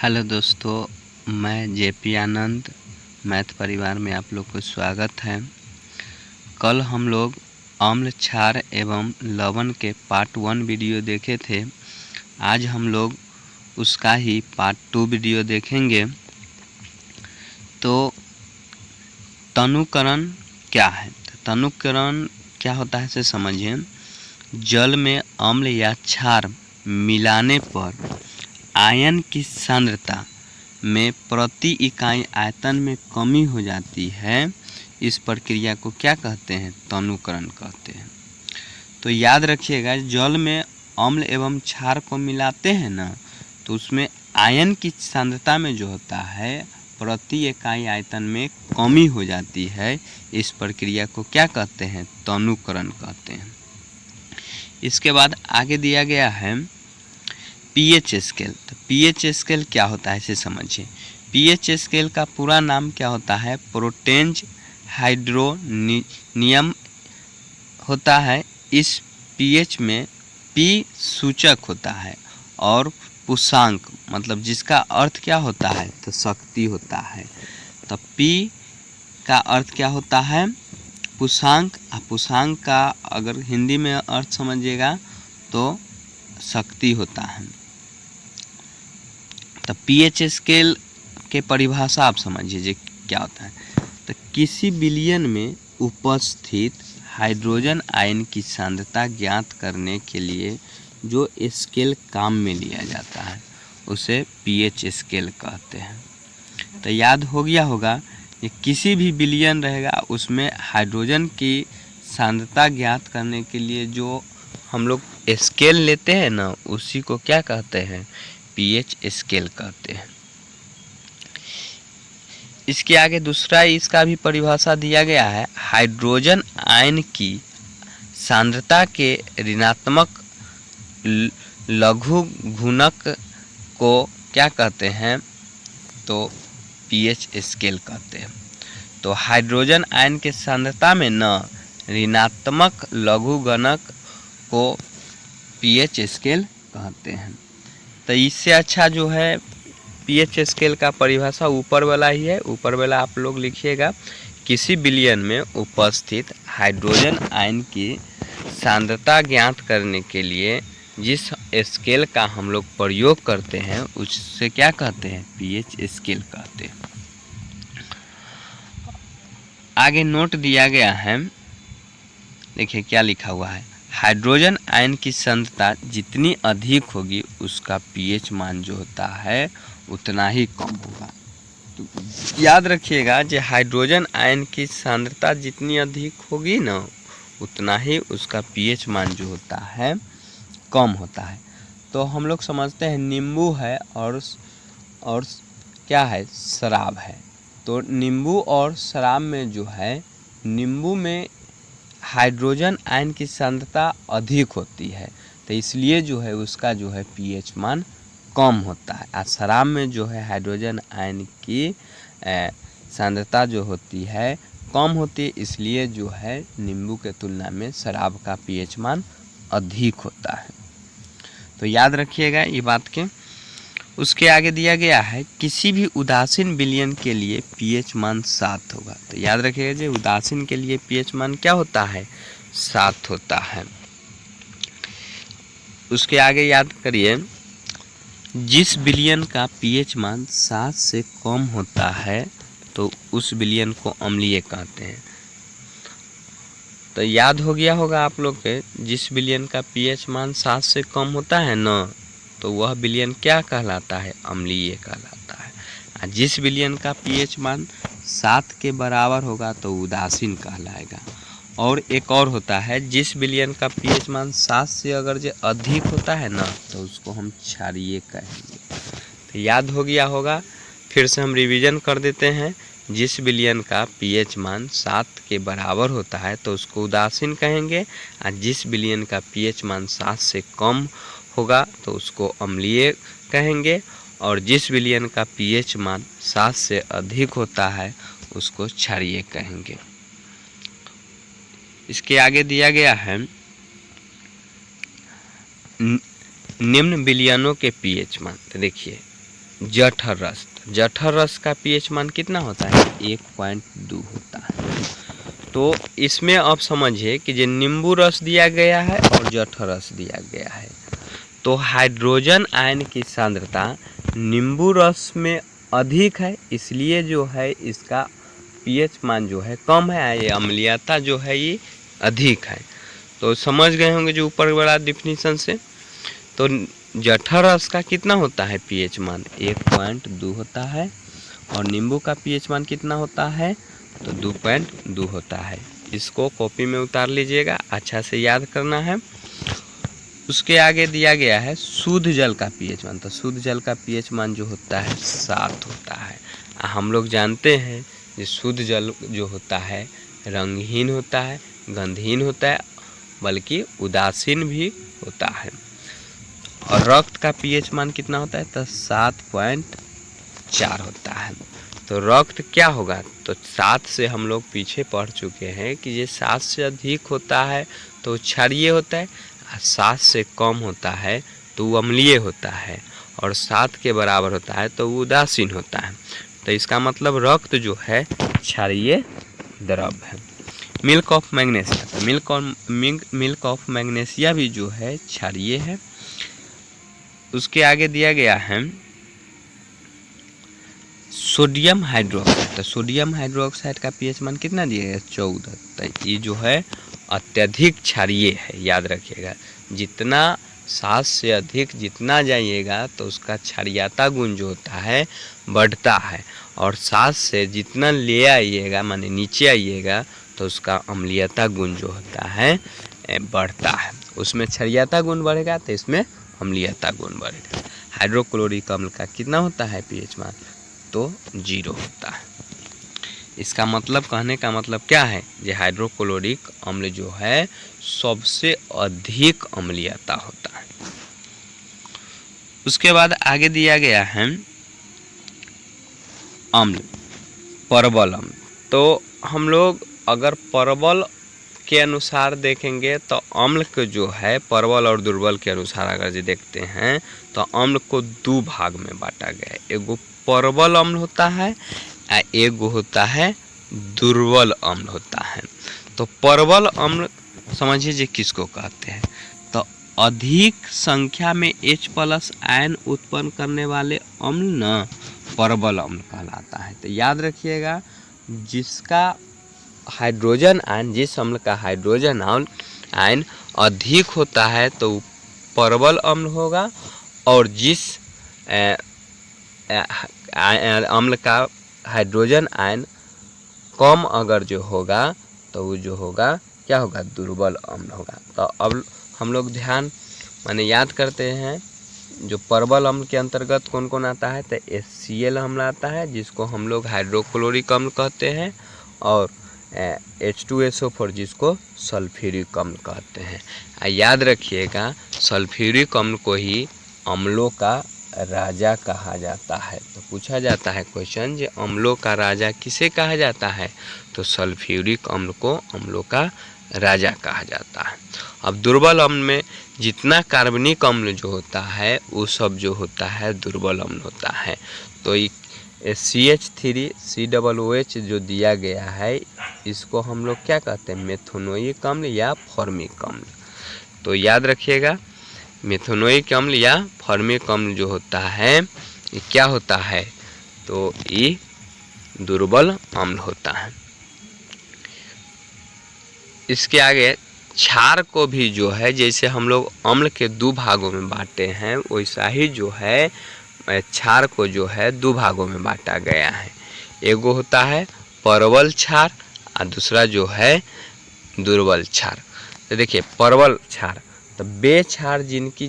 Hello दोस्तों, मैं JP आनंद math परिवार में आप लोग को स्वागत है। कल हम लोग अम्ल क्षार एवं लवण के पार्ट 1 वीडियो देखे थे। आज हम लोग उसका ही पार्ट 2 वीडियो देखेंगे। तो तनुकरण क्या है? तनुकरण क्या होता है इसे समझिए। जल में अम्ल या क्षार मिलाने पर आयन की सांद्रता में प्रति इकाई आयतन में कमी हो जाती है। इस प्रक्रिया को क्या कहते हैं? तनुकरण कहते हैं। तो याद रखिएगा, जल में अम्ल एवं क्षार को मिलाते हैं ना, तो उसमें आयन की सांद्रता में जो होता है प्रति इकाई आयतन में कमी हो जाती है। इस प्रक्रिया को क्या कहते हैं? तनुकरण कहते हैं। इसके बाद आगे दिया गया है पीएच स्केल। तो पीएच स्केल क्या होता है इसे समझिए। पीएच स्केल का पूरा नाम क्या होता है? प्रोटेंज हाइड्रोनियम होता है। इस पीएच में पी सूचक होता है और पूर्णांक मतलब जिसका अर्थ क्या होता है? तो शक्ति होता है। तो पी का अर्थ क्या होता है? पूर्णांक। पूर्णांक का अगर हिंदी में अर्थ समझिएगा तो शक्ति होता है। तो पीएच स्केल के परिभाषा आप समझिए क्या होता है। तो किसी विलयन में उपस्थित हाइड्रोजन आयन की सांद्रता ज्ञात करने के लिए जो स्केल काम में लिया जाता है उसे पीएच स्केल कहते हैं। तो याद हो गया होगा कि किसी भी विलयन रहेगा उसमें हाइड्रोजन की सांद्रता ज्ञात करने के लिए जो हम लोग स्केल लेते हैं ना, उसी को क्या कहते हैं? पीएच स्केल कहते हैं। इसके आगे दूसरा इसका भी परिभाषा दिया गया है। हाइड्रोजन आयन की सांद्रता के ऋणात्मक लघु गुणक को क्या कहते हैं? तो पीएच स्केल कहते हैं। तो हाइड्रोजन आयन के सांद्रता में न ऋणात्मक लघु गुणक को पीएच स्केल कहते हैं। तो इससे अच्छा जो है पीएच स्केल का परिभाषा ऊपर वाला ही है। ऊपर वाला आप लोग लिखिएगा। किसी विलयन में उपस्थित हाइड्रोजन आयन की सांद्रता ज्ञात करने के लिए जिस स्केल का हम लोग प्रयोग करते हैं उससे क्या कहते हैं? पीएच स्केल कहते हैं। आगे नोट दिया गया है, देखिए क्या लिखा हुआ है। हाइड्रोजन आयन की सांद्रता जितनी अधिक होगी उसका पीएच मान जो होता है उतना ही कम होगा। तो याद रखिएगा जो हाइड्रोजन आयन की सांद्रता जितनी अधिक होगी ना, उतना ही उसका पीएच मान जो होता है कम होता है। तो हम लोग समझते हैं नींबू है और क्या है? शराब है। तो नींबू और शराब में जो है, नींबू में हाइड्रोजन आयन की सांद्रता अधिक होती है, तो इसलिए जो है उसका जो है पीएच मान कम होता है। और शराब में जो है हाइड्रोजन आयन की सांद्रता जो होती है कम होती है, इसलिए जो है नींबू के तुलना में शराब का पीएच मान अधिक होता है। तो याद रखिएगा ये बात के। उसके आगे दिया गया है किसी भी उदासीन विलयन के लिए पीएच मान 7 होगा। तो याद रखिएगा जी, उदासीन के लिए पीएच मान क्या होता है? 7 होता है। उसके आगे याद करिए, जिस विलयन का पीएच मान 7 से कम होता है तो उस विलयन को अम्लीय कहते हैं। तो याद हो गया होगा आप लोग के, जिस विलयन का पीएच मान 7 से कम होता है ना, तो वह विलयन क्या कहलाता है? अम्लीय कहलाता है। और जिस विलयन का पीएच मान 7 के बराबर होगा तो उदासीन कहलाएगा। और एक और होता है, जिस विलयन का पीएच मान 7 से अगर जो अधिक होता है ना, तो उसको हम क्षारीय कहेंगे। तो याद हो गया होगा, फिर से हम रिवीजन कर देते हैं। जिस विलयन का पीएच मान 7 के बराबर होता है तो उसको उदासीन कहेंगे। और जिस विलयन का पीएच मान 7 से कम होगा तो उसको अम्लीय कहेंगे। और जिस विलयन का पीएच मान 7 से अधिक होता है उसको क्षारीय कहेंगे। इसके आगे दिया गया है निम्न विलयनों के पीएच मान। तो देखिए जठर रस, जठर रस का पीएच मान कितना होता है? 1.2 होता है। तो इसमें आप समझिए कि जो नींबू रस दिया गया है और जठर रस दिया गया है, तो हाइड्रोजन आयन की सांद्रता नींबू रस में अधिक है, इसलिए जो है इसका पीएच मान जो है कम है, ये अम्लीयता जो है ये अधिक है। तो समझ गए होंगे जो ऊपर बड़ा डिफिनीशन से। तो जठर रस का कितना होता है पीएच मान? 1.2 होता है। और नींबू का पीएच मान कितना होता है? तो 2.2 होता है। इसको कॉपी में उतार लीजिएगा, अच्छा से याद करना है। उसके आगे दिया गया है शुद्ध जल का पीएच मान। तो शुद्ध जल का पीएच मान जो होता है 7 होता है। हम लोग जानते हैं कि शुद्ध जल जो होता है रंगहीन होता है, गंधहीन होता है, बल्कि उदासीन भी होता है। और रक्त का पीएच मान कितना होता है? तो 7.4 होता है। तो रक्त क्या होगा? तो 7 से हम लोग पीछे पढ़ चुके हैं कि ये 7 से अधिक होता है तो क्षारीय होता है, 7 से कम होता है तो वो अम्लीय होता है, और 7 के बराबर होता है तो वो उदासीन होता है। तो इसका मतलब रक्त जो है क्षारीय द्रव है। मिल्क ऑफ मैग्नीशिया, तो मिल्क ऑफ मैग्नीशिया भी जो है क्षारीय है। उसके आगे दिया गया है सोडियम हाइड्रोक्साइड। तो सोडियम हाइड्रोक्साइड का पीएच मान कितना दिया गया? 14। तो ये जो है अत्यधिक क्षारीय है, याद रखिएगा। जितना 7 से अधिक जितना जाइएगा तो उसका क्षारीयता गुण जो होता है बढ़ता है, और 7 से जितना ले आइएगा माने नीचे आइएगा तो उसका अम्लीयता गुण जो होता है बढ़ता है। उसमें क्षारीयता गुण बढ़ेगा तो इसमें अम्लीयता गुण बढ़ेगा। हाइड्रोक्लोरिक अम्ल का कितना होता है पीएच मान? तो 0 होता है। इसका मतलब, कहने का मतलब क्या है? ये हाइड्रोक्लोरिक अम्ल जो है सबसे अधिक अम्लीयता होता है। उसके बाद आगे दिया गया है अम्ल, परबल अम्ल। तो हम लोग अगर परबल के अनुसार देखेंगे तो अम्ल को जो है परबल और दुर्बल के अनुसार अगर जो देखते हैं तो अम्ल को 2 भाग में बांटा गया है। एगो परबल अम्ल होता है, एगो होता है दुर्बल अम्ल होता है। तो परबल अम्ल समझिए जी किसको कहते हैं? तो अधिक संख्या में H+ आयन उत्पन्न करने वाले अम्ल न परबल अम्ल कहलाता है। तो याद रखिएगा, जिसका हाइड्रोजन आयन, जिस अम्ल का हाइड्रोजन आयन अधिक होता है तो परबल अम्ल होगा, और जिस अम्ल का हाइड्रोजन आयन कम अगर जो होगा तो वो जो होगा क्या होगा? दुर्बल अम्ल होगा। तो अब हम लोग ध्यान माने याद करते हैं, जो परबल अम्ल के अंतर्गत कौन कौन आता है? तो HCl अम्ल आता है, जिसको हम लोग हाइड्रोक्लोरिक अम्ल कहते हैं, और H2SO4 जिसको सल्फ्यूरिक अम्ल कहते हैं। याद रखिएगा, सल्फ्यूरिक अम्ल को ही अम्लों का राजा कहा जाता है। तो पूछा जाता है क्वेश्चन, जो अम्लों का राजा किसे कहा जाता है? तो सल्फ्यूरिक अम्ल को अम्लों का राजा कहा जाता है। अब दुर्बल अम्ल में जितना कार्बनिक अम्ल जो होता है वो सब जो होता है दुर्बल अम्ल होता है। तो CH3COOH जो दिया गया है इसको हम लोग क्या कहते हैं? मेथोनोइक अम्ल या फॉर्मिक अम्ल। तो याद रखिएगा, मेथोनोइक अम्ल या फॉर्मिक अम्ल जो होता है ये क्या होता है? तो ये दुर्बल अम्ल होता है। इसके आगे क्षार को भी जो है, जैसे हम लोग अम्ल के 2 भागों में बांटे हैं, वैसा ही जो है क्षार को जो है 2 भागों में बांटा गया है। एगो होता है परबल क्षार और दूसरा जो है दुर्बल क्षार। तो देखिए परबल क्षार, तो वे क्षार जिनकी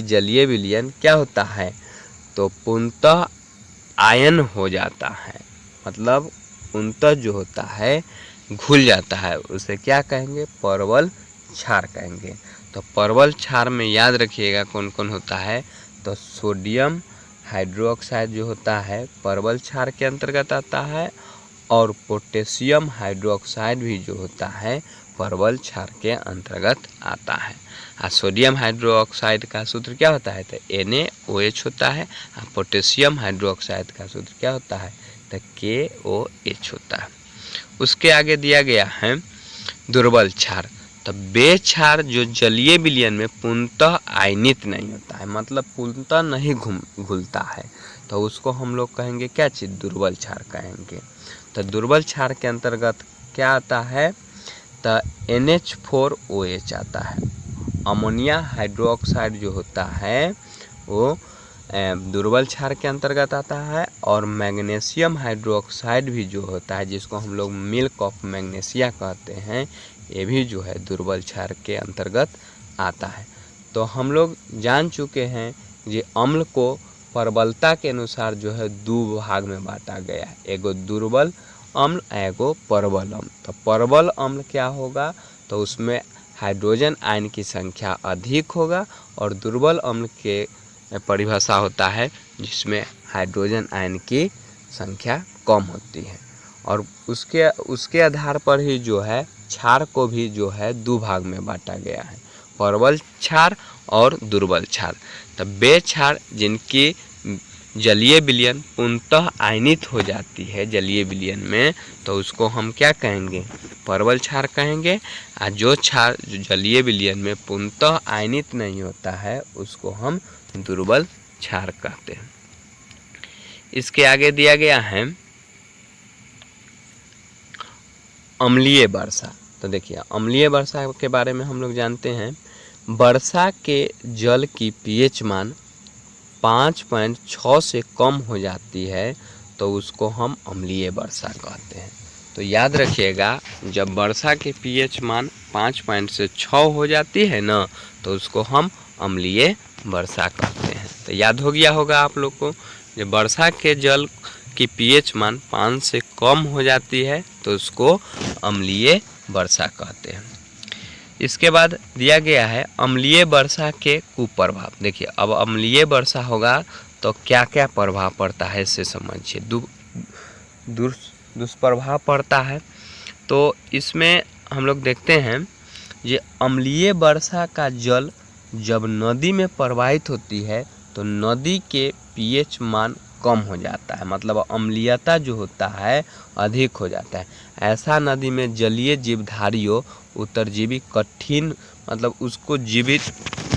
जलीय विलयन क्या होता है? तो पूर्णतः आयन हो जाता है, मतलब पूर्णतः जो होता है घुल जाता है, उसे क्या कहेंगे? परबल क्षार कहेंगे। तो परबल क्षार में याद रखिएगा कौन कौन होता है? तो सोडियम हाइड्रोक्साइड जो होता है परबल क्षार के अंतर्गत आता है, और पोटेशियम हाइड्रोक्साइड भी जो होता है परवल क्षार के अंतर्गत आता है। सोडियम हाइड्रोक्साइड का सूत्र क्या होता है? तो NaOH होता है। पोटेशियम हाइड्रोक्साइड का सूत्र क्या होता है? तो KOH होता है। उसके आगे दिया गया है दुर्बल क्षार। तो वे क्षार जो जलीय विलयन में पूर्णतः आयनित नहीं होता है, मतलब पूर्णतः नहीं घुलता है, तो उसको हम लोग कहेंगे क्या चीज़? दुर्बल क्षार कहेंगे। तो दुर्बल क्षार के अंतर्गत क्या आता है? तो NH4OH आता है। अमोनिया हाइड्रोक्साइड जो होता है वो दुर्बल क्षार के अंतर्गत आता है। और मैग्नीशियम हाइड्रोक्साइड भी जो होता है, जिसको हम लोग मिल्क ऑफ मैग्नीशिया कहते हैं, ये भी जो है दुर्बल क्षार के अंतर्गत आता है। तो हम लोग जान चुके हैं कि अम्ल को प्रबलता के अनुसार जो है दो भाग में बांटा गया है, एगो दुर्बल अम्ल, एगो प्रबल अम्ल। तो प्रबल अम्ल क्या होगा? तो उसमें हाइड्रोजन आयन की संख्या अधिक होगा, और दुर्बल अम्ल के परिभाषा होता है जिसमें हाइड्रोजन आयन की संख्या कम होती है। और उसके आधार पर ही जो है क्षार को भी जो है दो भाग में बांटा गया है, प्रबल क्षार और दुर्बल क्षार। तब वे क्षार जिनकी जलीय विलयन पूर्णतः आयनित हो जाती है जलीय विलयन में, तो उसको हम क्या कहेंगे? प्रबल क्षार कहेंगे। और जो क्षार जो जलीय विलयन में पूर्णतः आयनित नहीं होता है उसको हम दुर्बल क्षार कहते हैं। इसके आगे दिया गया है अम्लीय वर्षा। तो देखिए अम्लीय वर्षा के बारे में हम लोग जानते हैं, वर्षा के जल की pH मान 5.6 से कम हो जाती है तो उसको हम अम्लीय वर्षा कहते हैं। तो याद रखिएगा, जब वर्षा के pH मान 5.6 हो जाती है ना, तो उसको हम अम्लीय वर्षा कहते हैं। तो याद हो गया होगा आप लोग को, जब वर्षा के जल की pH मान 5 से कम हो जाती है तो उसको अम्लीय वर्षा कहते हैं। इसके बाद दिया गया है अम्लीय वर्षा के कुप्रभाव। देखिए अब अम्लीय वर्षा होगा तो क्या क्या प्रभाव पड़ता है इससे समझिए। दुष्प्रभाव पड़ता है। तो इसमें हम लोग देखते हैं ये अम्लीय वर्षा का जल जब नदी में प्रवाहित होती है तो नदी के pH मान कम हो जाता है, मतलब अम्लीयता जो होता है अधिक हो जाता है। ऐसा नदी में जलीय जीवधारियों उत्तरजीवी कठिन, मतलब उसको जीवित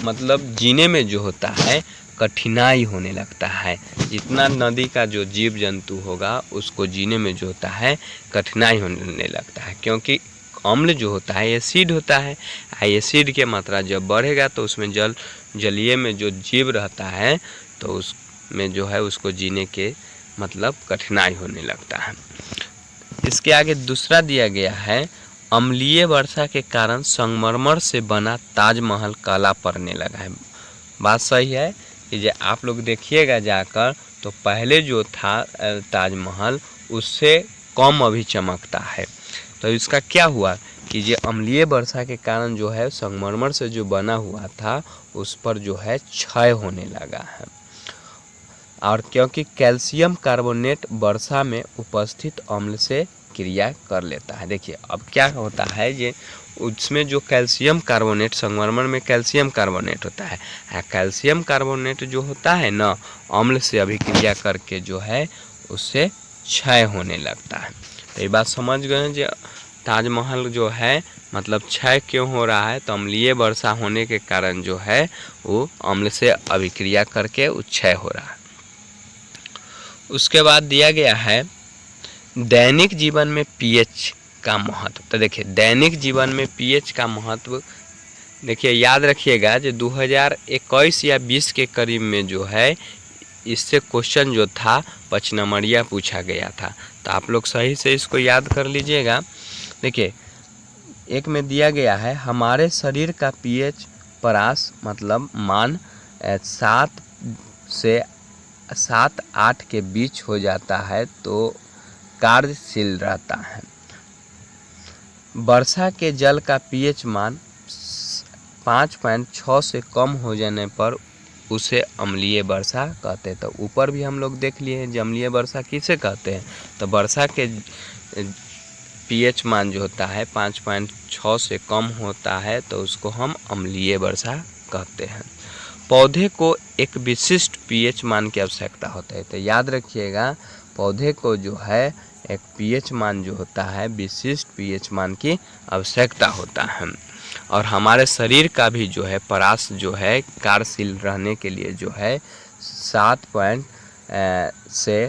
मतलब जीने में जो होता है कठिनाई होने लगता है। जितना नदी का जो जीव जंतु होगा उसको जीने में जो होता है कठिनाई होने लगता है, क्योंकि अम्ल जो होता है एसिड होता है। एसिड की मात्रा जब बढ़ेगा तो उसमें जलीय में जो जीव रहता है तो उसमें जो है उसको जीने के मतलब कठिनाई होने लगता है। इसके आगे दूसरा दिया गया है अम्लीय वर्षा के कारण संगमरमर से बना ताजमहल काला पड़ने लगा है। बात सही है कि जो आप लोग देखिएगा जाकर तो पहले जो था ताजमहल उससे कम अभी चमकता है। तो इसका क्या हुआ कि ये अम्लीय वर्षा के कारण जो है संगमरमर से जो बना हुआ था उस पर जो है क्षय होने लगा है। और क्योंकि कैल्शियम कार्बोनेट वर्षा में उपस्थित अम्ल से क्रिया कर लेता है। देखिए अब क्या होता है, ये उसमें जो कैल्शियम कार्बोनेट, संगमरमर में कैल्शियम कार्बोनेट होता है, कैल्शियम कार्बोनेट जो होता है ना अम्ल से अभिक्रिया करके जो है उससे क्षय होने लगता है। तो ये बात समझ गए जो ताजमहल जो है मतलब क्षय क्यों हो रहा है, तो अम्लीय वर्षा होने के कारण जो है वो अम्ल से अभिक्रिया करके क्षय हो रहा है। उसके बाद दिया गया है दैनिक जीवन में pH का महत्व। तो देखिए दैनिक जीवन में pH का महत्व देखिए याद रखिएगा जो 2021 या 20 के करीब में जो है इससे क्वेश्चन जो था 5 नंबरिया पूछा गया था। तो आप लोग सही से इसको याद कर लीजिएगा। देखिए एक में दिया गया है हमारे शरीर का pH परास मतलब मान 7 से 7-8 के बीच हो जाता है तो कार्यशील रहता है। वर्षा के जल का pH मान 5.6 से कम हो जाने पर उसे अम्लीय वर्षा कहते हैं। तो ऊपर भी हम लोग देख लिए हैं अम्लीय वर्षा किसे कहते हैं। तो वर्षा के पीएच मान जो होता है 5.6 से कम होता है तो उसको हम अम्लीय वर्षा कहते हैं। पौधे को एक विशिष्ट पीएच मान की आवश्यकता होता है, तो याद रखिएगा पौधे को जो है एक पीएच मान जो होता है विशिष्ट पीएच मान की आवश्यकता होता है। और हमारे शरीर का भी जो है परास जो है कार्यशील रहने के लिए जो है 7 से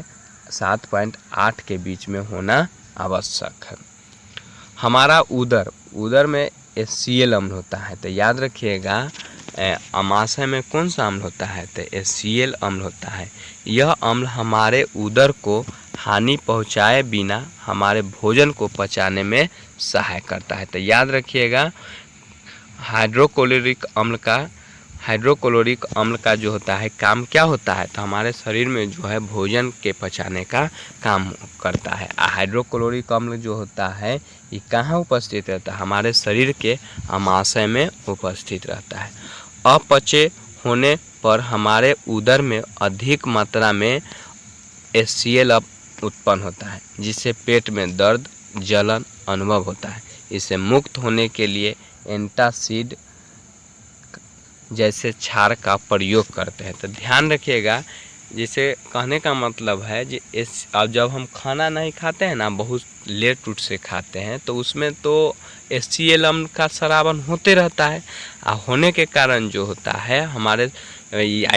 7.8 के बीच में होना आवश्यक है। हमारा उदर में HCl अम्ल होता है, तो याद रखिएगा अमाशय में कौन सा अम्ल होता है, तो HCl अम्ल होता है। यह अम्ल हमारे उदर को हानि पहुंचाए बिना हमारे भोजन को पचाने में सहाय करता है। तो याद रखिएगा हाइड्रोक्लोरिक अम्ल का जो होता है काम क्या होता है, तो हमारे शरीर में जो है भोजन के पचाने का काम करता है। हाइड्रोक्लोरिक अम्ल जो होता है ये कहाँ उपस्थित रहता है, हमारे शरीर के अमाशय में उपस्थित रहता है। अपचे होने पर हमारे उदर में अधिक मात्रा में HCl उत्पन्न होता है, जिससे पेट में दर्द जलन अनुभव होता है। इसे मुक्त होने के लिए एंटासिड जैसे क्षार का प्रयोग करते हैं। तो ध्यान रखिएगा, जिसे कहने का मतलब है कि अब जब हम खाना नहीं खाते हैं ना, बहुत लेट उठ से खाते हैं, तो उसमें तो HCl अम्ल का स्रावन होते रहता है। होने के कारण जो होता है हमारे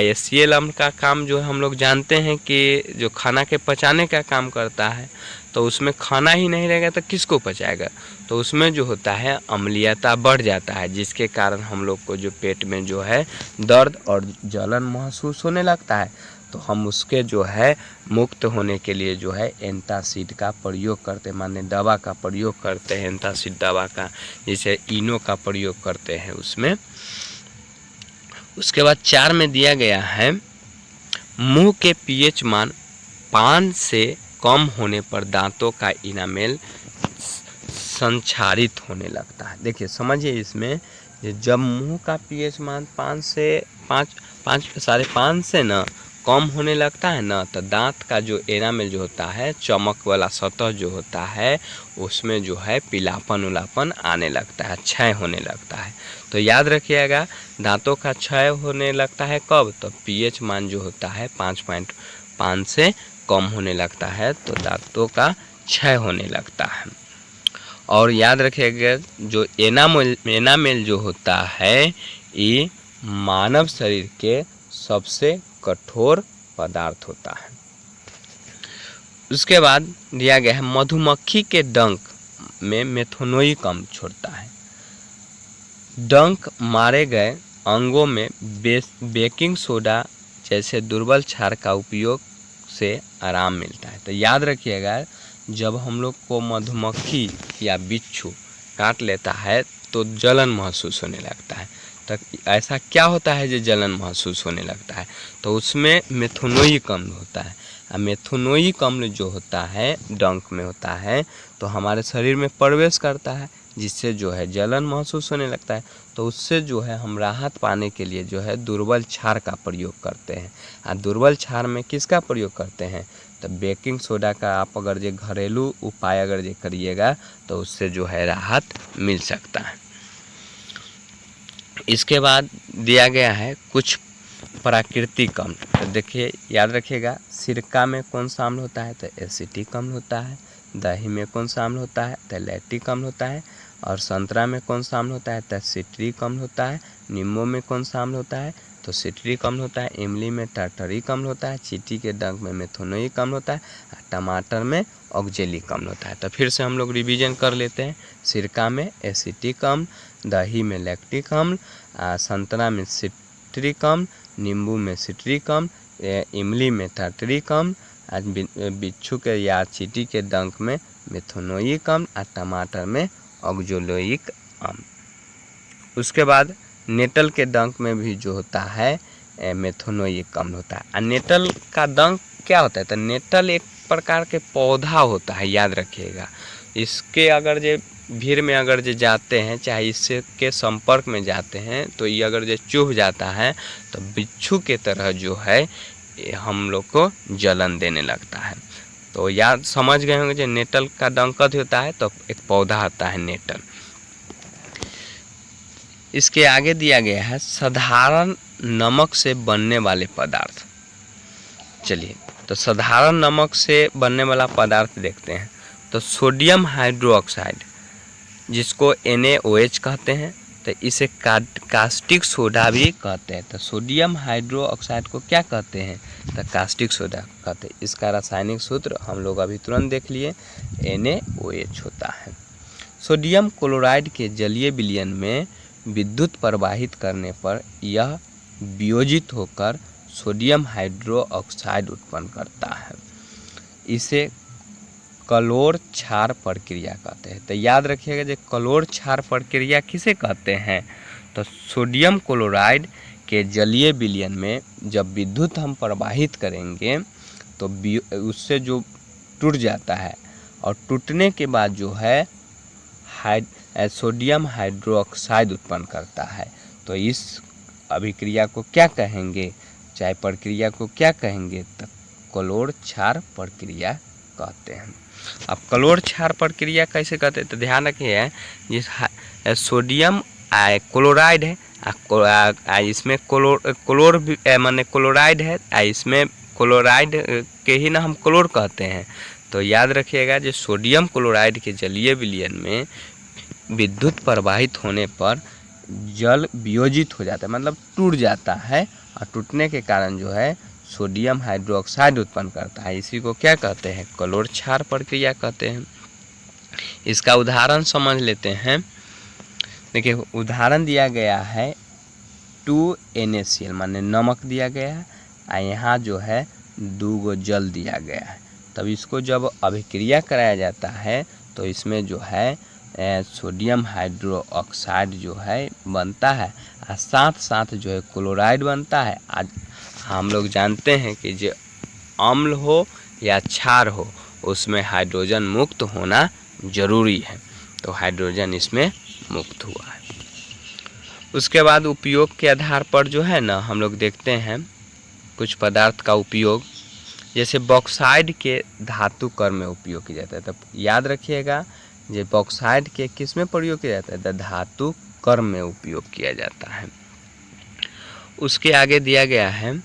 HCl अम्ल का काम जो है हम लोग जानते हैं कि जो खाना के पचाने का काम करता है, तो उसमें खाना ही नहीं रहेगा तो किसको पचाएगा, तो उसमें जो होता है अम्लीयता बढ़ जाता है, जिसके कारण हम लोग को जो पेट में जो है दर्द और जलन महसूस होने लगता है। तो हम उसके जो है मुक्त होने के लिए जो है एंटासिड का प्रयोग करते हैं, माने दवा का प्रयोग करते हैं, एंटासिड दवा का, जैसे इनो का प्रयोग करते हैं उसमें। उसके बाद 4 में दिया गया है मुंह के पीएच मान 5 से कम होने पर दांतों का इनामेल संक्षारित होने लगता है। देखिए समझिए इसमें, जब मुंह का पीएच मान 5 से 5.5 से ना कम होने लगता है ना, तो दांत का जो एनामेल जो होता है, चमक वाला सतह जो होता है, उसमें जो है पीलापन उलापन आने लगता है, क्षय होने लगता है। तो याद रखिएगा दांतों का क्षय होने लगता है कब, तो पीएच मान जो होता है 5.5 से कम होने लगता है तो दांतों का क्षय होने लगता है। और याद रखिएगा जो एनामेल जो होता है ये मानव शरीर के सबसे कठोर पदार्थ होता है। उसके बाद दिया गया है मधुमक्खी के डंक में मेथनोइक अम्ल छोड़ता है। डंक मारे गए अंगों में बेकिंग सोडा जैसे दुर्बल क्षार का उपयोग से आराम मिलता है। तो याद रखिएगा जब हम लोग को मधुमक्खी या बिच्छू काट लेता है तो जलन महसूस होने लगता है। तो ऐसा क्या होता है जो जलन महसूस होने लगता है, तो उसमें मेथनोइक अम्ल होता है। मेथनोइक अम्ल जो होता है डंक में होता है तो हमारे शरीर में प्रवेश करता है, जिससे जो है जलन महसूस होने लगता है। तो उससे जो है हम राहत पाने के लिए जो है दुर्बल क्षार का प्रयोग करते हैं। दुर्बल क्षार में किसका प्रयोग करते हैं, तो बेकिंग सोडा का आप अगर जो घरेलू उपाय अगर जो करिएगा तो उससे जो है राहत मिल सकता है। इसके बाद दिया गया है कुछ प्राकृतिक अम्ल। तो देखिए याद रखिएगा सिरका में कौन सा अम्ल होता है, तो एसिटिक अम्ल होता है। दही में कौन सा अम्ल होता है, तो लैक्टिक अम्ल होता है। और संतरा में कौन सा अम्ल होता है, तो सिट्रिक अम्ल होता है। नींबू में कौन सा अम्ल होता है, तो सिट्रिक अम्ल होता है। इमली में टार्टरिक अम्ल होता है। चींटी के डंक में मेथनोइक अम्ल होता है। टमाटर में ऑक्जेलिक अम्ल होता है। तो फिर से हम लोग रिवीजन कर लेते हैं। सिरका में एसिटिक अम्ल, दही में लैक्टिक अम्ल, संतरा में सिट्रिक अम्ल, नींबू में सिट्रिक अम्ल, इमली में टार्टरिक अम्ल, बिच्छू के या चींटी के डंक में मेथनोइक अम्ल और टमाटर में ऑक्जेलिक अम्ल। उसके बाद नेटल के डंक में भी जो होता है मेथनोइक अम्ल होता है। और नेटल का डंक क्या होता है, तो नेटल एक प्रकार के पौधा होता है, याद रखिएगा। इसके अगर जो भीड़ में अगर जो जाते हैं, चाहे इससे के संपर्क में जाते हैं, तो ये अगर जो चुभ जाता है तो बिच्छू के तरह जो है हम लोग को जलन देने लगता है। तो याद समझ गए होंगे, जो नेटल का डंकत होता है तो एक पौधा आता है नेटल। इसके आगे दिया गया है साधारण नमक से बनने वाले पदार्थ। चलिए, तो साधारण नमक से बनने वाला पदार्थ देखते हैं। तो सोडियम हाइड्रोक्साइड, जिसको NaOH कहते हैं, तो इसे कास्टिक सोडा भी कहते हैं। तो सोडियम हाइड्रोक्साइड को क्या कहते हैं? तो कास्टिक सोडा कहते हैं। इसका रासायनिक सूत्र हम लोग अभी तुरंत देख लिए, NaOH होता है। सोडियम क्लोराइड के जलीय विलयन में विद्युत प्रवाहित करने पर यह वियोजित होकर सोडियम हाइड्रोक्साइड उत्पन्न करता है। इसे कलोर क्षार प्रक्रिया कहते हैं। तो याद रखिएगा, जो कलोर क्षार प्रक्रिया किसे कहते हैं? तो सोडियम क्लोराइड के जलीय विलयन में जब विद्युत हम प्रवाहित करेंगे तो उससे जो टूट जाता है, और टूटने के बाद जो है सोडियम हाइड्रोक्साइड उत्पन्न करता है। तो इस अभिक्रिया को क्या कहेंगे, चाहे प्रक्रिया को क्या कहेंगे? तो कलोर क्षार प्रक्रिया कहते हैं। अब कलोर क्षार प्रक्रिया कैसे कहते हैं? तो ध्यान रखिए, जिस सोडियम क्लोराइड है, इसमें क्लोर माने क्लोराइड है, इसमें क्लोराइड के ही ना हम क्लोर कहते हैं। तो याद रखिएगा, जो सोडियम क्लोराइड के जलीय विलयन में विद्युत प्रवाहित होने पर जल वियोजित हो जाता है, मतलब टूट जाता है, और टूटने के कारण जो है सोडियम हाइड्रोक्साइड उत्पन्न करता है। इसी को क्या कहते हैं? कलोर क्षार प्रक्रिया कहते हैं। इसका उदाहरण समझ लेते हैं। देखिए, उदाहरण दिया गया है 2NaCl, माने नमक दिया गया है, और यहाँ जो है 2 गो जल दिया गया है। तब इसको जब अभिक्रिया कराया जाता है तो इसमें जो है सोडियम हाइड्रोक्साइड जो है बनता है, और साथ साथ जो है क्लोराइड बनता है। आज हम लोग जानते हैं कि जो अम्ल हो या क्षार हो, उसमें हाइड्रोजन मुक्त होना जरूरी है। तो हाइड्रोजन इसमें मुक्त हुआ है। उसके बाद उपयोग के आधार पर जो है ना, हम लोग देखते हैं कुछ पदार्थ का उपयोग, जैसे बॉक्साइड के धातु कर्म में उपयोग किया जाता है। तब याद रखिएगा, ये बॉक्साइड के किस में प्रयोग किया जाता है? तो धातु कर्म में उपयोग किया जाता है। उसके आगे दिया गया है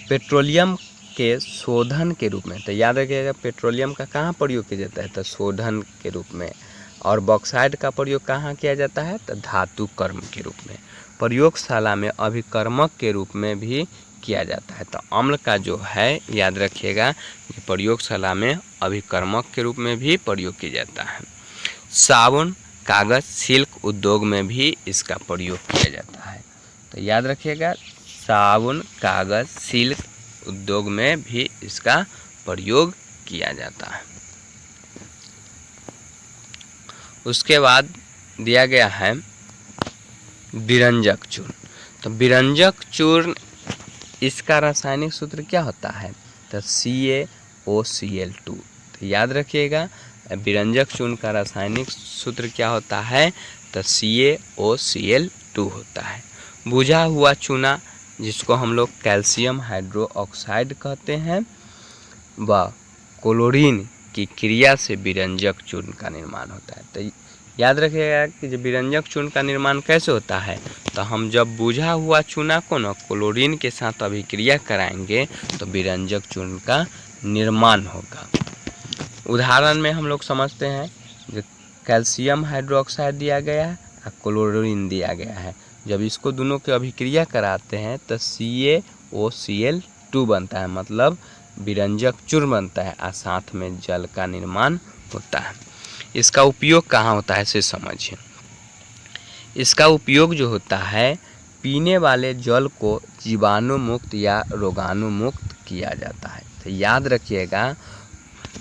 पेट्रोलियम के शोधन के रूप में। तो याद रखिएगा, पेट्रोलियम का कहाँ प्रयोग किया जाता है? तो शोधन के रूप में। और बॉक्साइड का प्रयोग कहाँ किया जाता है? तो धातु कर्म के रूप में। प्रयोगशाला में अभिकर्मक के रूप में भी किया जाता है। तो अम्ल का जो है, याद रखिएगा, प्रयोगशाला में अभिकर्मक के रूप में भी प्रयोग किया जाता है। साबुन, कागज, सिल्क उद्योग में भी इसका प्रयोग किया जाता है। तो याद रखिएगा, साबुन, कागज, सिल्क उद्योग में भी इसका प्रयोग किया जाता है। उसके बाद दिया गया है विरंजक चूर्ण। तो विरंजक चूर्ण, इसका रासायनिक सूत्र क्या होता है? तो CaOCl2। तो याद रखिएगा, विरंजक चूर्ण का रासायनिक सूत्र क्या होता है? तो CaOCl2 होता है। बुझा हुआ चूना, जिसको हम लोग कैल्शियम हाइड्रोक्साइड कहते हैं, व क्लोरीन की क्रिया से विरंजक चूर्ण का निर्माण होता है। तो याद रखिएगा कि जो विरंजक चूर्ण का निर्माण कैसे होता है? तो हम जब बुझा हुआ चूना को न क्लोरीन के साथ अभिक्रिया कराएंगे तो विरंजक चूर्ण का निर्माण होगा। उदाहरण में हम लोग समझते हैं, जो कैल्शियम हाइड्रोक्साइड दिया गया है और क्लोरीन दिया गया है, जब इसको दोनों की अभिक्रिया कराते हैं तो CaOCl2 बनता है, मतलब विरंजक चूर्ण बनता है, और साथ में जल का निर्माण होता है। इसका उपयोग कहाँ होता है इसे समझिए। इसका उपयोग जो होता है, पीने वाले जल को जीवाणु मुक्त या रोगाणु मुक्त किया जाता है। तो याद रखिएगा,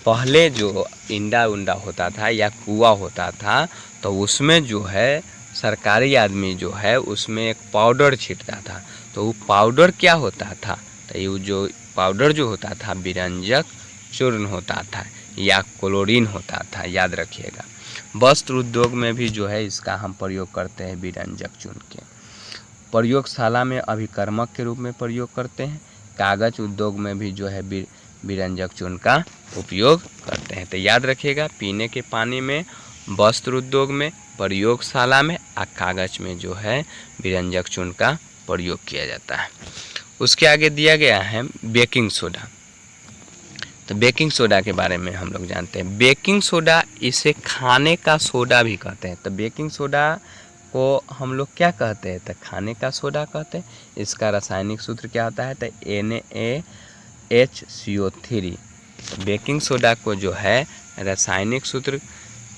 पहले जो इंडा उंडा होता था या कुआं होता था, तो उसमें जो है सरकारी आदमी जो है उसमें एक पाउडर छींटता था। तो वो पाउडर क्या होता था? तो ये जो पाउडर जो होता था विरंजक चूर्ण होता था या क्लोरीन होता था, याद रखिएगा। वस्त्र उद्योग में भी जो है इसका हम प्रयोग करते हैं विरंजक चूर्ण के। प्रयोगशाला में अभिकर्मक के रूप में प्रयोग करते हैं। कागज उद्योग में भी जो है विरंजक चूर्ण का उपयोग करते हैं। तो याद रखिएगा, पीने के पानी में, वस्त्र उद्योग में, प्रयोगशाला में और कागज में जो है विरंजक चूर्ण का प्रयोग किया जाता है। उसके आगे दिया गया है बेकिंग सोडा। तो बेकिंग सोडा के बारे में हम लोग जानते हैं। बेकिंग सोडा, इसे खाने का सोडा भी कहते हैं। तो बेकिंग सोडा को हम लोग क्या कहते हैं? तो खाने का सोडा कहते हैं। इसका रासायनिक सूत्र क्या होता है? तो NaHCO3। बेकिंग सोडा को जो है रासायनिक सूत्र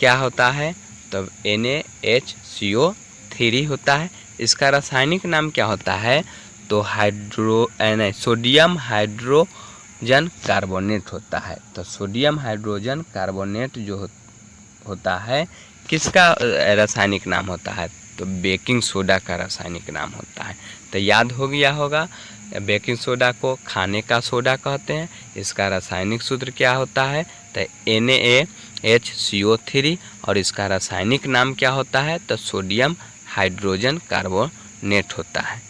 क्या होता है? तो NaHCO3 होता है। इसका रासायनिक नाम क्या होता है? तो सोडियम हाइड्रोजन कार्बोनेट होता है। तो सोडियम हाइड्रोजन कार्बोनेट जो होता है, किसका रासायनिक नाम होता है? तो बेकिंग सोडा का रासायनिक नाम होता है। तो याद हो गया होगा, बेकिंग सोडा को खाने का सोडा कहते हैं। इसका रासायनिक सूत्र क्या होता है? तो NaHCO3 और इसका रासायनिक नाम क्या होता है? तो सोडियम हाइड्रोजन कार्बोनेट होता है।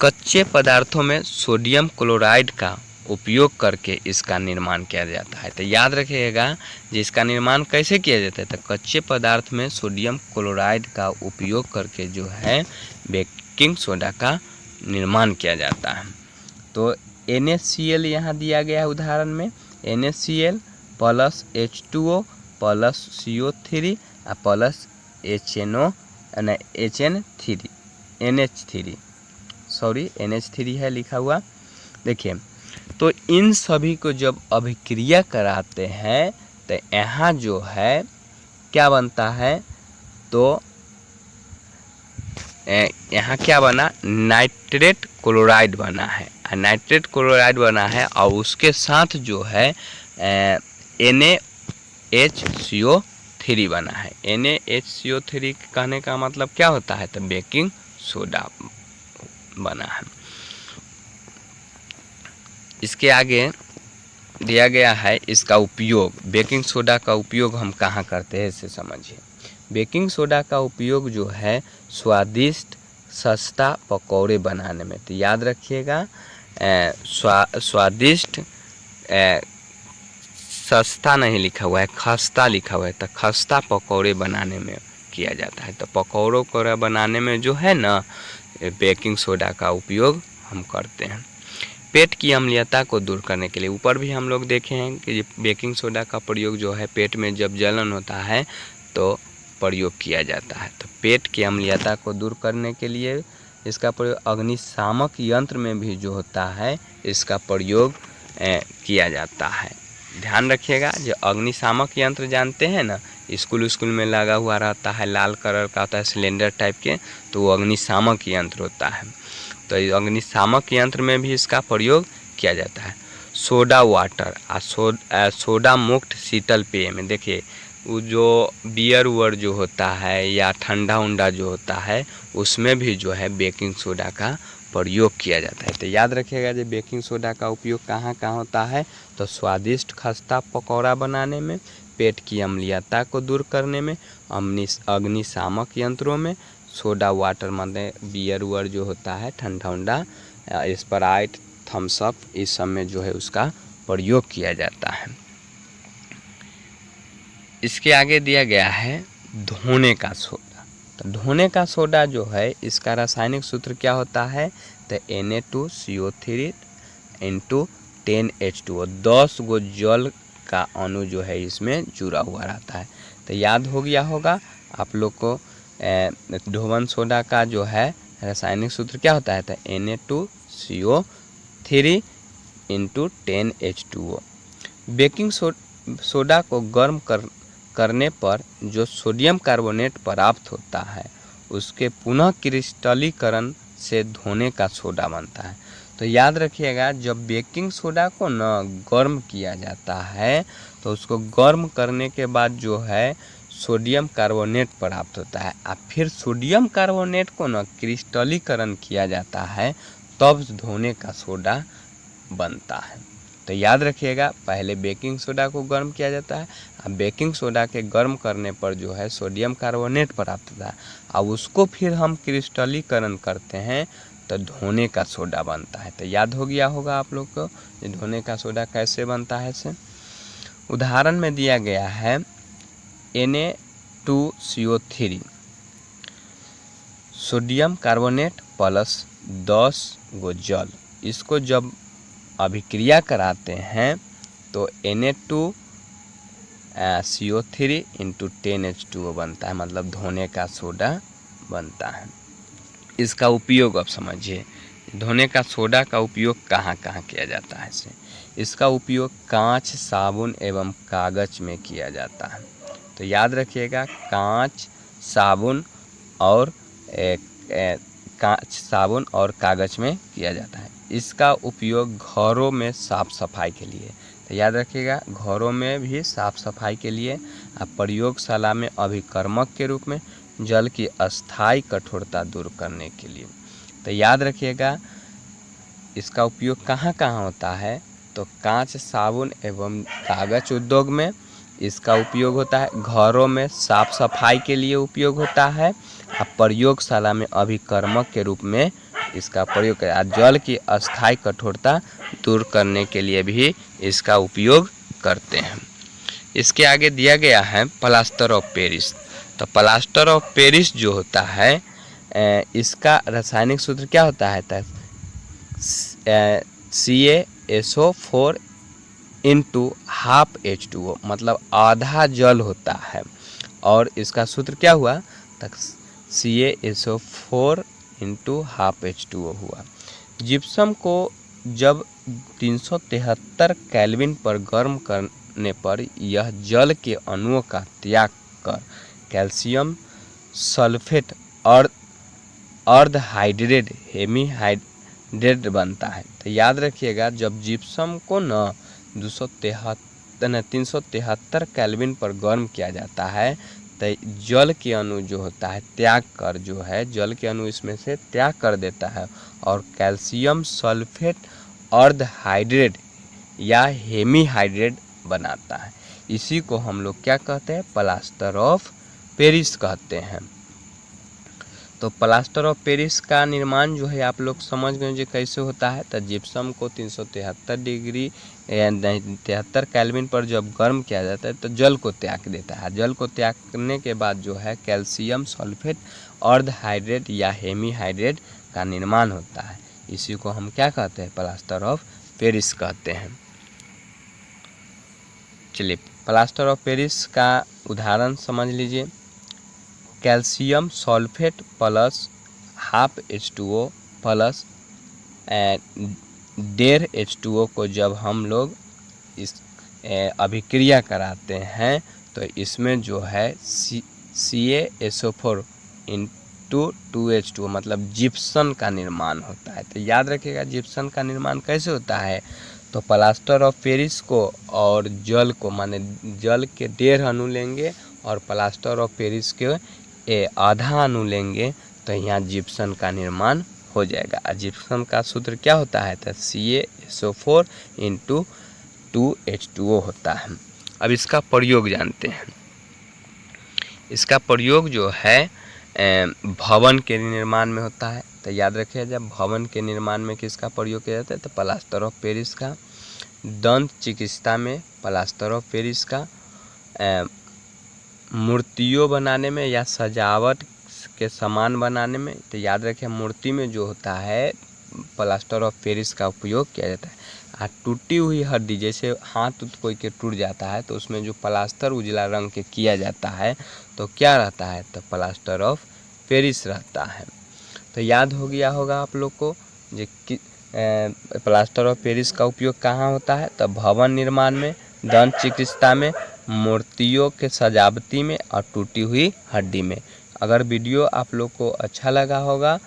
कच्चे पदार्थों में सोडियम क्लोराइड का उपयोग करके इसका निर्माण किया जाता है। तो याद रखिएगा, जिसका निर्माण कैसे किया जाता है? तो कच्चे पदार्थ में सोडियम क्लोराइड का उपयोग करके जो है बेकिंग सोडा का निर्माण किया जाता है। तो NaCl यहाँ दिया गया है उदाहरण में, NaCl plus H2O plus CO3 plus NH3 है लिखा हुआ। देखिए, तो इन सभी को जब अभिक्रिया कराते हैं तो यहाँ जो है क्या बनता है? तो यहाँ क्या बना? नाइट्रेट क्लोराइड बना है। नाइट्रेट क्लोराइड बना है और उसके साथ जो है NaHCO3 बना है। NaHCO3 कहने का मतलब क्या होता है? तो बेकिंग सोडा बना है। इसके आगे दिया गया है इसका उपयोग। बेकिंग सोडा का उपयोग हम कहाँ करते हैं इसे समझिए। बेकिंग सोडा का उपयोग जो है स्वादिष्ट सस्ता पकौड़े बनाने में। तो याद रखिएगा, स्वादिष्ट सस्ता नहीं लिखा हुआ है, खस्ता लिखा हुआ है। तो खस्ता पकौड़े बनाने में किया जाता है। तो पकौड़ों को बनाने में जो है ना, बेकिंग सोडा का उपयोग हम करते हैं। पेट की अम्लीयता को दूर करने के लिए, ऊपर भी हम लोग देखे हैं कि बेकिंग सोडा का प्रयोग जो है पेट में जब जलन होता है तो प्रयोग किया जाता है। तो पेट की अम्लीयता को दूर करने के लिए इसका प्रयोग अग्निशामक यंत्र में भी जो होता है इसका प्रयोग किया जाता है। ध्यान रखिएगा, जो अग्निशामक यंत्र जानते हैं ना, स्कूल में लगा हुआ रहता है, लाल कलर का होता है, सिलेंडर टाइप के, तो वो अग्निशामक यंत्र होता है। तो अग्निशामक यंत्र में भी इसका प्रयोग किया जाता है। सोडा वाटर सोडा मुक्त शीतल पेय में देखिए, वो जो बियर उयर जो होता है या ठंडा उंडा जो होता है उसमें भी जो है बेकिंग सोडा का प्रयोग किया जाता है। तो याद रखिएगा, जो बेकिंग सोडा का उपयोग कहाँ कहाँ होता है? तो स्वादिष्ट खस्ता पकौड़ा बनाने में, पेट की अम्लीयता को दूर करने में, अग्निशामक यंत्रों में, सोडा वाटर मतलब बियर उयर जो होता है ठंडा उंडा, स्प्राइट, थम्स अप, इस सब में जो है उसका प्रयोग किया जाता है। इसके आगे दिया गया है धोने का सोडा। तो धोने का सोडा जो है इसका रासायनिक सूत्र क्या होता है? तो Na2CO3 × 10H2O, 10 गो जल का अणु जो है इसमें जुड़ा हुआ रहता है। तो याद हो गया होगा आप लोग को, ढोवन सोडा का जो है रासायनिक सूत्र क्या होता है? तो Na2CO3 × 10H2O। बेकिंग सोडा को गर्म करने पर जो सोडियम कार्बोनेट प्राप्त होता है उसके पुनः क्रिस्टलीकरण से धोने का सोडा बनता है। तो याद रखिएगा, जब बेकिंग सोडा को न गर्म किया जाता है तो उसको गर्म करने के बाद जो है सोडियम कार्बोनेट प्राप्त होता है, और फिर सोडियम कार्बोनेट को न क्रिस्टलीकरण किया जाता है, तब धोने का सोडा बनता है। तो याद रखिएगा, पहले बेकिंग सोडा को गर्म किया जाता है, और बेकिंग सोडा के गर्म करने पर जो है सोडियम कार्बोनेट प्राप्त होता है, और उसको फिर हम क्रिस्टलीकरण करते हैं, तो तो धोने का सोडा बनता है। तो याद हो गया होगा आप लोग को ये धोने का सोडा कैसे बनता है से। उदाहरण में दिया गया है Na2CO3 सोडियम कार्बोनेट प्लस 10 गो जल, इसको जब अभिक्रिया कराते हैं तो Na2CO3 इंटू 10H2O बनता है, मतलब धोने का सोडा बनता है। इसका उपयोग अब समझिए, धोने का सोडा का उपयोग कहाँ कहाँ किया जाता है इसे। इसका उपयोग कांच, साबुन एवं कागज में किया जाता है। तो याद रखिएगा, कांच, साबुन और कागज में किया जाता है। इसका उपयोग घरों में साफ सफाई के लिए, तो याद रखिएगा घरों में भी साफ सफाई के लिए, प्रयोगशाला में अभिकर्मक के रूप में, जल की अस्थायी कठोरता दूर करने के लिए। तो याद रखिएगा इसका उपयोग कहाँ कहाँ होता है, तो कांच, साबुन एवं कागज उद्योग में इसका उपयोग होता है, घरों में साफ सफाई के लिए उपयोग होता है, और प्रयोगशाला में अभिकर्मक के रूप में इसका प्रयोग किया, जल की अस्थायी कठोरता दूर करने के लिए भी इसका उपयोग करते हैं। इसके आगे दिया गया है प्लास्टर ऑफ पेरिस। तो प्लास्टर ऑफ पेरिस जो होता है इसका रासायनिक सूत्र क्या होता है, CaSO4 इंटू हाफ H2O, मतलब आधा जल होता है, और इसका सूत्र क्या हुआ, तक CaSO4 इंटू हाफ H2O हुआ। जिप्सम को जब 373 केल्विन पर गर्म करने पर यह जल के अणुओं का त्याग कर कैल्शियम सल्फेट और अर्धहाइड्रेट हेमीहाइड्रेट बनता है। तो याद रखिएगा जब जिप्सम को न 373 केल्विन पर गर्म किया जाता है तो जल के अणु जो होता है त्याग कर, जो है जल के अणु इसमें से त्याग कर देता है और कैल्शियम सल्फेट अर्धहाइड्रेट या हेमीहाइड्रेट बनाता है। इसी को हम लोग क्या कहते हैं, प्लास्टर ऑफ पेरिस कहते हैं। तो प्लास्टर ऑफ पेरिस का निर्माण जो है आप लोग समझ गए जो कैसे होता है। तो जिप्सम को 373 केल्विन पर जब गर्म किया जाता है तो जल को त्याग देता है। जल को त्यागने के बाद जो है कैल्शियम सल्फेट अर्धहाइड्रेट या हेमीहाइड्रेट का निर्माण होता है। इसी को हम क्या कहते हैं, प्लास्टर ऑफ पेरिस कहते हैं। चलिए प्लास्टर ऑफ पेरिस का उदाहरण समझ लीजिए। Calcium sulphate plus half H2O plus 1.5 H2O को जब हम लोग इस अभिक्रिया कराते हैं तो इसमें जो है CaSO4 इंटू 2H2O मतलब जिप्सन का निर्माण होता है। तो याद रखिएगा जिप्सन का निर्माण कैसे होता है, तो प्लास्टर ऑफ पेरिस को और जल को, माने जल के 1.5 अणु लेंगे और प्लास्टर ऑफ पेरिस के आधा अणु लेंगे तो यहाँ जिप्सन का निर्माण हो जाएगा। जिप्सन का सूत्र क्या होता है, तो CaSO4 इंटू 2H2O होता है। अब इसका प्रयोग जानते हैं। इसका प्रयोग जो है भवन के निर्माण में होता है। तो याद रखिए जब भवन के निर्माण में किसका प्रयोग किया जाता है, तो प्लास्टर ऑफ पेरिस का। दंत चिकित्सा में प्लास्टर ऑफ पेरिस का। मूर्तियों बनाने में या सजावट के सामान बनाने में, तो याद रखें मूर्ति में जो होता है प्लास्टर ऑफ पेरिस का उपयोग किया जाता है। टूटी हुई हड्डी, जैसे हाथ कोई के टूट जाता है तो उसमें जो प्लास्टर उजला रंग के किया जाता है तो क्या रहता है, तो प्लास्टर ऑफ पेरिस रहता है। तो याद हो गया होगा आप लोग को जो कि प्लास्टर ऑफ पेरिस का उपयोग कहाँ होता है, तो भवन निर्माण में, दंत चिकित्सा में, मूर्तियों के सजावटी में और टूटी हुई हड्डी में। अगर वीडियो आप लोग को अच्छा लगा होगा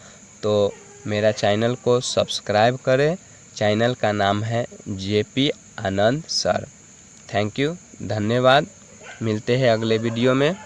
तो मेरा चैनल को सब्सक्राइब करें। चैनल का नाम है JP Anand sir. Thank you, धन्यवाद। मिलते हैं अगले वीडियो में।